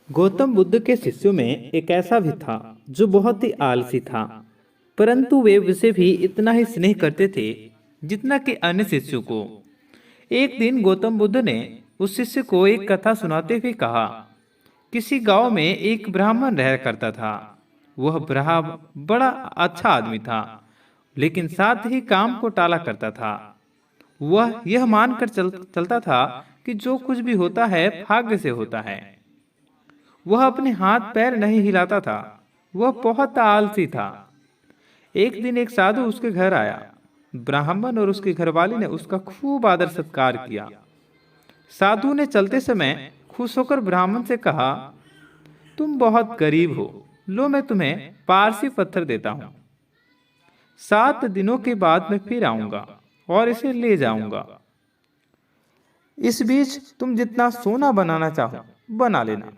गौतम बुद्ध के शिष्यों में एक ऐसा भी था जो बहुत ही आलसी था, परंतु वे उसे भी इतना ही स्नेह करते थे जितना कि अन्य शिष्यों को। एक दिन गौतम बुद्ध ने उस शिष्य को एक कथा सुनाते हुए कहा, किसी गांव में एक ब्राह्मण रहा करता था। वह ब्राह्मण बड़ा अच्छा आदमी था, लेकिन साथ ही काम को टाला करता था। वह यह मानकर चलता था कि जो कुछ भी होता है भाग्य से होता है। वह अपने हाथ पैर नहीं हिलाता था। वह बहुत आलसी था। एक दिन एक साधु उसके घर आया। ब्राह्मण और उसकी घरवाली ने उसका खूब आदर सत्कार किया। साधु ने चलते समय खुश होकर ब्राह्मण से कहा, तुम बहुत गरीब हो, लो मैं तुम्हें पारसी पत्थर देता हूं। 7 दिनों के बाद मैं फिर आऊंगा और इसे ले जाऊंगा। इस बीच तुम जितना सोना बनाना चाहो बना लेना।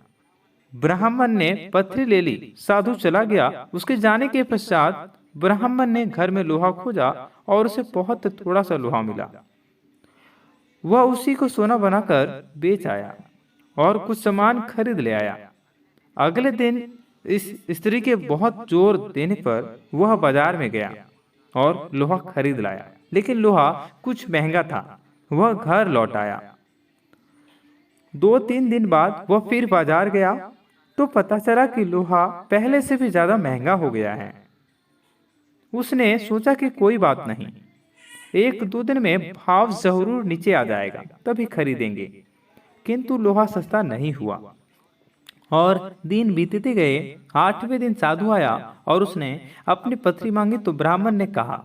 ब्राह्मण ने पथरी ले ली। साधु चला गया। उसके जाने के पश्चात ब्राह्मण ने घर में लोहा खोजा और उसे बहुत थोड़ा सा लोहा मिला। वह उसी को सोना बनाकर बेच आया और कुछ सामान खरीद ले आया। अगले दिन इस स्त्री के बहुत जोर देने पर वह बाजार में गया और लोहा खरीद लाया, लेकिन लोहा कुछ महंगा था। वह घर लौट आया। 2-3 दिन बाद वह फिर बाजार गया तो पता चला कि लोहा पहले से भी ज्यादा महंगा हो गया है। उसने सोचा कि कोई बात नहीं, 1-2 दिन में भाव जरूर नीचे आ जाएगा, तभी खरीदेंगे। किंतु लोहा सस्ता नहीं हुआ और दिन बीतते गए। 8वें दिन साधु आया और उसने अपनी पथरी मांगी तो ब्राह्मण ने कहा,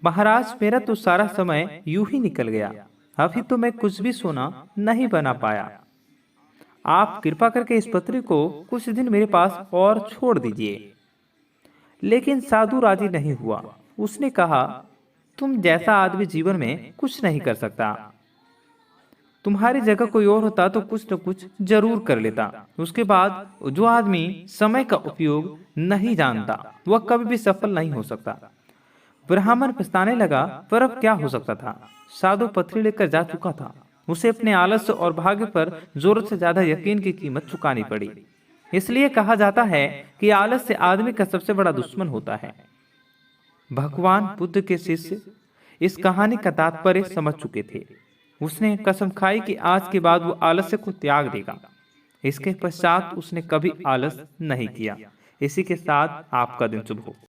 महाराज मेरा तो सारा समय यूं ही निकल गया, अभी तो मैं कुछ भी सोना नहीं बना पाया। आप कृपा करके इस पत्री को कुछ दिन मेरे पास और छोड़ दीजिए। लेकिन साधु राजी नहीं हुआ। उसने कहा, तुम जैसा आदमी जीवन में कुछ नहीं कर सकता। तुम्हारी जगह कोई और होता तो कुछ न कुछ जरूर कर लेता। उसके बाद जो आदमी समय का उपयोग नहीं जानता वह कभी भी सफल नहीं हो सकता। ब्राह्मण पछताने लगा, पर अब क्या हो सकता था। साधु पथरी लेकर जा चुका था। उसे अपने आलस्य और भाग्य पर जरूरत से ज्यादा यकीन की कीमत चुकानी पड़ी। इसलिए कहा जाता है कि आलस्य आदमी का सबसे बड़ा दुश्मन होता है। भगवान बुद्ध के शिष्य इस कहानी का तात्पर्य समझ चुके थे। उसने कसम खाई कि आज के बाद वो आलस्य को त्याग देगा। इसके पश्चात उसने कभी आलस नहीं किया। इसी के साथ आपका दिन शुभ हो।